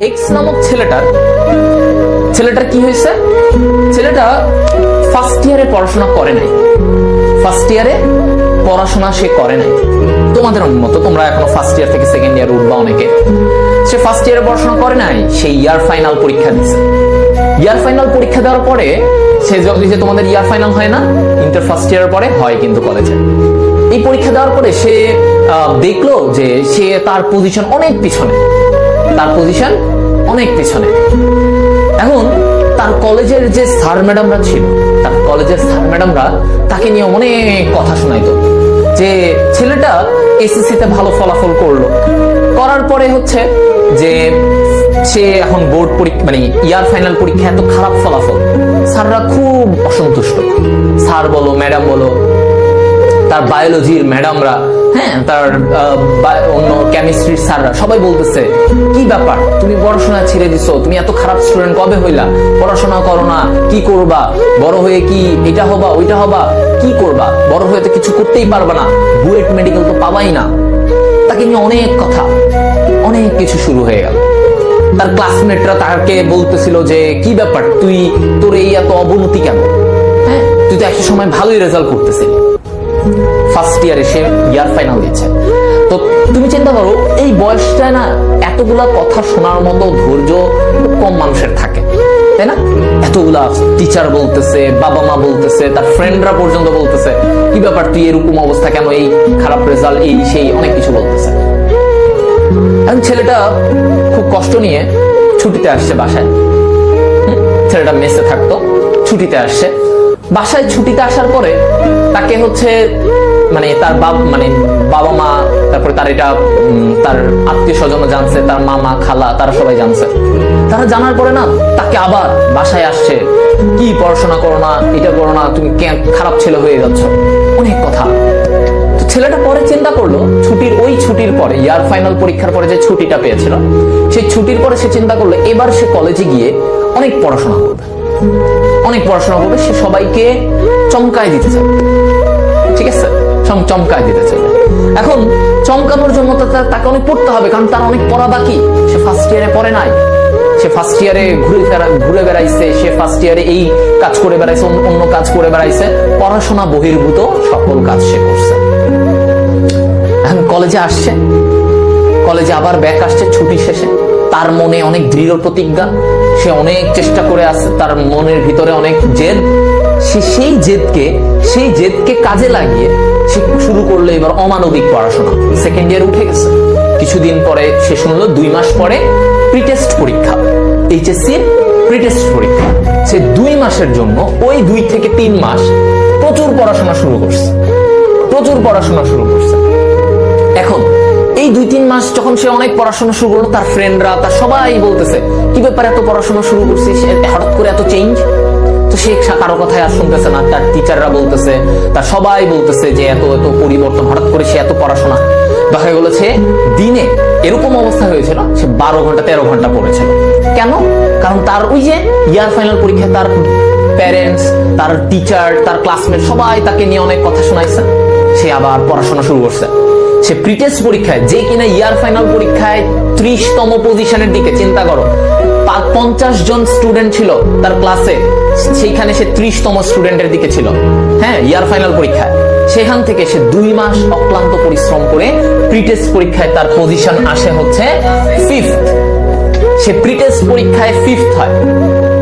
X নামক ছেলেটার কি হয়েছে, ছেলেটা ফার্স্ট ইয়ারে পড়াশোনা করে নাই, ফার্স্ট ইয়ারে পড়াশোনা সে করে নাই। তোমাদের মতো তোমরা এখনো ফার্স্ট ইয়ার থেকে সেকেন্ড ইয়ার উঠবা অনেকে। সে ফার্স্ট ইয়ারে পড়াশোনা করে নাই, সে ইয়ার ফাইনাল পরীক্ষা দিচ্ছে। ইয়ার ফাইনাল পরীক্ষা দেওয়ার পরে সে যে তোমাদের ইয়ার ফাইনাল হয় না ইন্টার ফার্স্ট ইয়ারের পরে হয় কিন্তু কলেজে, এই পরীক্ষা দেওয়ার পরে সে দেখলো যে সে তার পজিশন অনেক পিছনে, তার পজিশন অনেক পিছনে। এখন তার কলেজের যে স্যার ম্যাডামরা ছিল, তার কলেজের স্যার ম্যাডামরা তাকে নিয়ে অনেক কথা শোনাইতো যে ছেলেটা এসএসসি তে ভালো ফলাফল করলো, করার পরে হচ্ছে যে সে এখন বোর্ড পরীক্ষা মানে ইয়ার ফাইনাল পরীক্ষা এত খারাপ ফলাফল, স্যাররা খুব অসন্তুষ্ট। স্যার বলো ম্যাডাম বলো, তার বায়োলজির ম্যাডামরা, হ্যাঁ তার অন্য কেমিস্ট্রির স্যাররা সবাই বলতেছে কি ব্যাপার তুমি পড়াশোনা ছেড়ে দিছো, তুমি এত খারাপ স্টুডেন্ট কবে হইলা, পড়াশোনা করো না, কি করবা, বড় হয়ে কি এটা হবা ওইটা হবা, কি করবা, বড় হয়ে তো কিছু করতেই পারবা না, বুয়েট মেডিকেল তো পাবাই না। তাকে নিয়ে অনেক কথা, অনেক কিছু শুরু হয়ে গেল। তার ক্লাসমেটরা তাকে বলতেছিল যে কি ব্যাপার তুই, তোর এই এত অবনতি কেন, হ্যাঁ তুই তো একটা সময় ভালোই রেজাল্ট করতেছিলি। ফার্স্ট ইয়ারে সে ইয়ার ফাইনাল দিচ্ছে। তো তুমি চিন্তা করো এই বয়সটা না এতগুলা কথা শোনার মতো ধৈর্য কম মানুষের থাকে, তাই না? এতগুলা টিচার বলতেছে, বাবা মা বলতেছে, তার ফ্রেন্ডরা পর্যন্ত বলতেছে কি ব্যাপার তুই এরকম অবস্থা কেন, এই খারাপ রেজাল্ট, এই সেই অনেক কিছু বলতেছে। এখন ছেলেটা খুব কষ্ট নিয়ে ছুটিতে আসছে বাসায়। ছেলেটা মেসে থাকতো, ছুটিতে আসছে বাসায়। ছুটিতে আসার পরে তাকে হচ্ছে মানে তার বাবা মা, তারপরে তার এটা তার আত্মীয় স্বজন জানছে, তার মামা খালা তারা সবাই জানছে। তারা জানার পরে না তাকে আবার বাসায় আসছে, কি পড়াশোনা করো না, এটা করো না, তুমি খারাপ ছেলে হয়ে যাচ্ছ, অনেক কথা। তো ছেলেটা পরে চিন্তা করলো ছুটির পরে ইয়ার ফাইনাল পরীক্ষার পরে যে ছুটিটা পেয়েছিল, সেই ছুটির পরে সে চিন্তা করলো এবার সে কলেজে গিয়ে অনেক পড়াশোনা করবে, অনেক পড়াশোনা করবে, সে সবাইকে চমকায় দিতে চায়, ঠিক আছে, চমকায় দিতে চায়। এখন চমকানোর জন্য তাকে অনেক পড়তে হবে, কারণ তার অনেক পড়া বাকি। সে ফার্স্ট ইয়ারে পড়ে নাই, সে ফার্স্ট ইয়ারে ঘুরে বেড়াইছে, সে ফার্স্ট ইয়ারে এই কাজ করে বেড়াইছে, অন্য কাজ করে বেড়াইছে, পড়াশোনা বহির্ভূত সকল কাজ সে করছে। এখন কলেজে আসছে, কলেজে আবার ব্যাক আসছে ছুটি শেষে। তার মনে অনেক দৃঢ় প্রতিজ্ঞা, সে অনেক চেষ্টা করে আসছে, তার মনের ভিতরে অনেক জেদ। সে সেই জেদকে কাজে লাগিয়ে সে শুরু করলো এবার অমানবিক পড়াশোনা। সেকেন্ড ইয়ার উঠে গেছে, কিছুদিন পরে সে শুনলো 2 মাস পরে প্রিটেস্ট পরীক্ষা, এইচএসসির প্রিটেস্ট পরীক্ষা। সে 2 মাসের জন্য ওই 2 থেকে 3 মাস প্রচুর পড়াশোনা শুরু করছে। এখন এই 2-3 মাস যখন সে অনেক পড়াশোনা শুরু করলো, তার ফ্রেন্ডরা তার সবাই বলতেছে কি ব্যাপার এত পড়াশোনা শুরু করছিস, হঠাৎ করে এত চেঞ্জ। তো সে কারো কথায় আর শুনতেছে না, তার টিচাররা বলতেছে, তার সবাই বলতেছে যে এত পরিবর্তন, হঠাৎ করে সে এত পড়াশোনা। দেখা গেল সে দিনে এরকম অবস্থা হয়েছিল সে 12 ঘন্টা 13 ঘন্টা পড়েছিল। কেন? কারণ তার ওই যে ইয়ার ফাইনাল পরীক্ষায় তার প্যারেন্টস, তার টিচার, তার ক্লাসমেট সবাই তাকে নিয়ে অনেক কথা শোনাইছে। সে আবার পড়াশোনা শুরু করছে। সে প্রিটেস্ট পরীক্ষায়, যে কিনা ইয়ার ফাইনাল পরীক্ষায় 30তম পজিশনের দিকে, চিন্তা করো 50 জন স্টুডেন্ট ছিল তার ক্লাসে, সেইখানে সে 30তম স্টুডেন্টের দিকে ছিল, হ্যাঁ ইয়ার ফাইনাল পরীক্ষায়। সেখান থেকে সে 2 মাস অক্লান্ত পরিশ্রম করে প্রিটেস্ট পরীক্ষায় তার পজিশন আসে হচ্ছে 5th। সে প্রিটেস্ট পরীক্ষায় 5th হয়।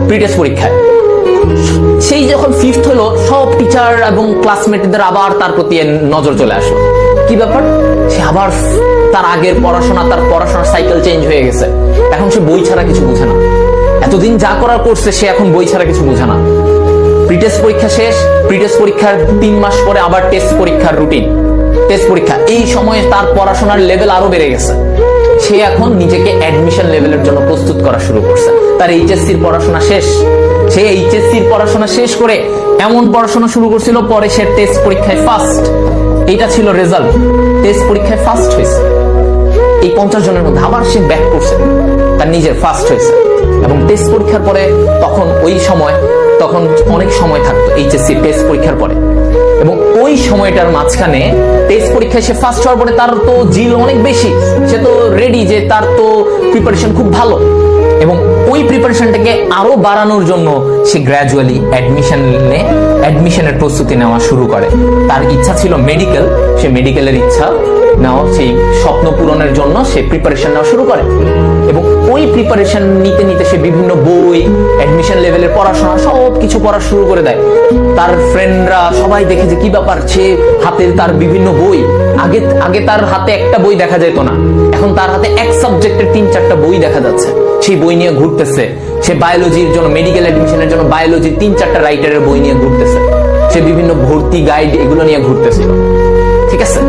প্রিটেস্ট পরীক্ষায় সেই যখন 5th হলো, সব টিচার এবং ক্লাসমেটদের আবার তার প্রতি নজর চলে আসলো। কি ব্যাপার, সে আবার তার আগের তার পড়াশোনার সাইকেল চেঞ্জ হয়ে গেছে। এখন সে বই ছাড়া কিছু বোঝে না, এতদিন যা করার করছে সে এখন বই ছাড়া কিছু বোঝে না। প্রিটেস্ট পরীক্ষা শেষ, প্রিটেস্ট পরীক্ষার 3 মাস পরে আবার টেস্ট পরীক্ষার রুটিন, টেস্ট পরীক্ষা। এই সময়ে তার পড়াশোনার লেভেল আরো বেড়ে গেছে। সে এখন নিজেকে অ্যাডমিশন লেভেলের জন্য প্রস্তুত করা শুরু করছে। তার এইচএসসির পড়াশোনা শেষ, সে এইচএসসির পড়াশোনা শেষ করে এমন পড়াশোনা শুরু করছিল, পরে সে টেস্ট পরীক্ষায় ফার্স্ট। এটা ছিল রেজাল্ট, টেস্ট পরীক্ষায় ফার্স্ট হয়েছে। এই 50 জনের মধ্যে আবার সে ব্যাক করছে, তার নিজের ফার্স্ট হয়েছে। এবং টেস্ট পরীক্ষার পরে তখন অনেক সময় থাকতো এইচএসসি টেস্ট পরীক্ষার পরে, এবং ওই সময়টার মাঝখানে টেস্ট পরীক্ষায় সে ফার্স্ট হওয়ার পরে তার তো জিল অনেক বেশি, সে তো রেডি যে তার তো প্রিপারেশন খুব ভালো, এবং ওই প্রিপারেশনটাকে আরো বাড়ানোর জন্য সে গ্র্যাজুয়ালি অ্যাডমিশনের প্রস্তুতি নেওয়া শুরু করে। তার ইচ্ছা ছিল মেডিকেল, সে মেডিকেলের ইচ্ছা নেওয়া, সেই স্বপ্ন পূরণের জন্য সে প্রিপারেশন নেওয়া শুরু করে, এবং ওই প্রিপারেশন নিতে নিতে সে বিভিন্ন বই, অ্যাডমিশন লেভেলের পড়াশোনা সব কিছু পড়া শুরু করে দেয়। তার ফ্রেন্ডরা সবাই দেখে যে কি ব্যাপার, সে হাতে তার বিভিন্ন বই, আগে তার হাতে একটা বই দেখা যেত না, এখন তার হাতে এক সাবজেক্টের 3-4টা বই দেখা যাচ্ছে, সেই বই নিয়ে ঘুরতেছে। সে বায়োলজির জন্য, মেডিকেল অ্যাডমিশনের জন্য বায়োলজির 3-4টা রাইটারের বই নিয়ে ঘুরতেছে, সে বিভিন্ন ভর্তি গাইড এগুলো নিয়ে ঘুরতেছিল, ঠিক আছে।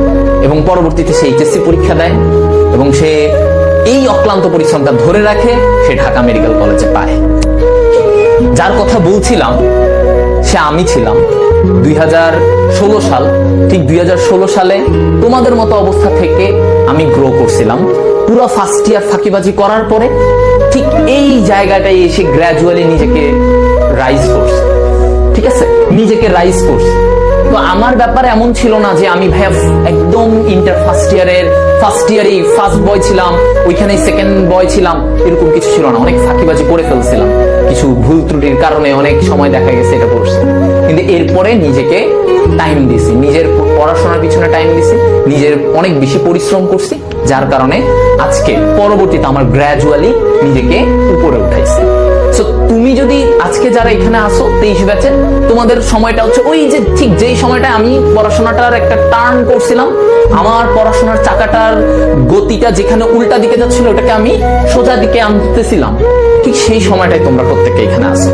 এবং পরবর্তীতে সে এইচএসসি পরীক্ষা দেয়, এবং সে এই অক্লান্ত পরিশ্রমটা ধরে রাখে, সে ঢাকা মেডিকেল কলেজে পায়। যার কথা বলছিলাম সে আমি ছিলাম। 2016 সাল, ঠিক 2016 সালে তোমাদের মতো অবস্থা থেকে আমি গ্রো করছিলাম। পুরো ফার্স্ট ইয়ার ফাঁকিবাজি করার পরে ঠিক এই জায়গাটায় এসে গ্র্যাজুয়ালি নিজেকে রাইজ করছে, ঠিক আছে, নিজেকে রাইজ করছে। তো আমার ব্যাপারে এমন ছিল না যে আমি ভাইয়া একদম ইন্টার ফার্স্ট ইয়ারেই ফার্স্ট বয় ছিলাম, ওইখানে সেকেন্ড বয় ছিলাম, এরকম কিছু ছিল না। অনেক ফাঁকিবাজি করে ফেলছিলাম, কিছু ভুল ত্রুটির কারণে অনেক সময় দেখা গেছে এটা করছি, কিন্তু এরপরে নিজেকে টাইম দিছি, নিজের পড়াশোনার পিছনে টাইম দিছি, নিজের অনেক বেশি পরিশ্রম করছি, যার কারণে আজকে পরবর্তীতে আমার গ্র্যাজুয়ালি নিজেকে উপরে উঠাইছি। সো তুমি যদি আজকে যারা এখানে আসো 23 ব্যাচে, তোমাদের সময়টা হচ্ছে ওই যে ঠিক যেই সময়টা আমি পড়াশোনাটার একটা টার্ন করছিলাম, আমার পড়াশোনার চাকাটার গতিটা যেখানে উল্টা দিকে যাচ্ছিল ওটাকে আমি সোজা দিকে আনতেছিলাম, ঠিক সেই সময়টাই তোমরা প্রত্যেকে এখানে আসো।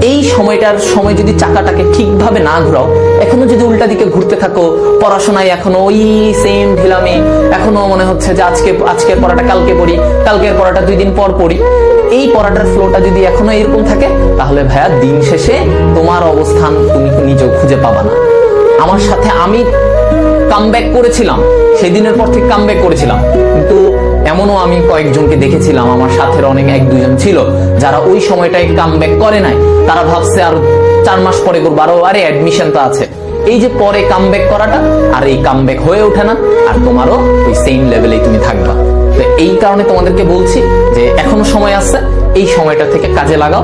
এই সময় যদি চাকাটাকে ঠিকভাবে না ঘোরাও, এখনো যদি উল্টা দিকে ঘুরতে থাকো, পড়াশোনায় এখনো ওই সেম ঢিলামি, এখনো মনে হচ্ছে যে আজকের পড়াটা কালকে পড়ি, কালকের পড়াটা 2 দিন পর পড়ি, এই পড়াটার ফ্লোটা যদি এখনো এরকম থাকে, তাহলে ভাইয়া দিন শেষে তোমার অবস্থান তুমি নিজেও খুঁজে পাবা না। আমার সাথে আমি কামব্যাক করেছিলাম, সেদিনের পর থেকে কামব্যাক করেছিলাম, কিন্তু এমনও আমি কয়েকজনকে দেখেছিলাম, আমার সাথে অনেক 1-2 জন ছিল যারা ওই সময়টায় কামব্যাক করে নাই। তারা ভাবছে আর 4 মাস পরে করবো, আরে অ্যাডমিশন তো আছে। এই যে পরে কামব্যাক করাটা, আর এই কামব্যাক হয়ে ওঠে না, আর তোমারও ওই সেম লেভেলেই তুমি থাকবা। তো এই কারণে তোমাদেরকে বলছি যে এখনো সময় আছে, এই সময়টা থেকে কাজে লাগাও।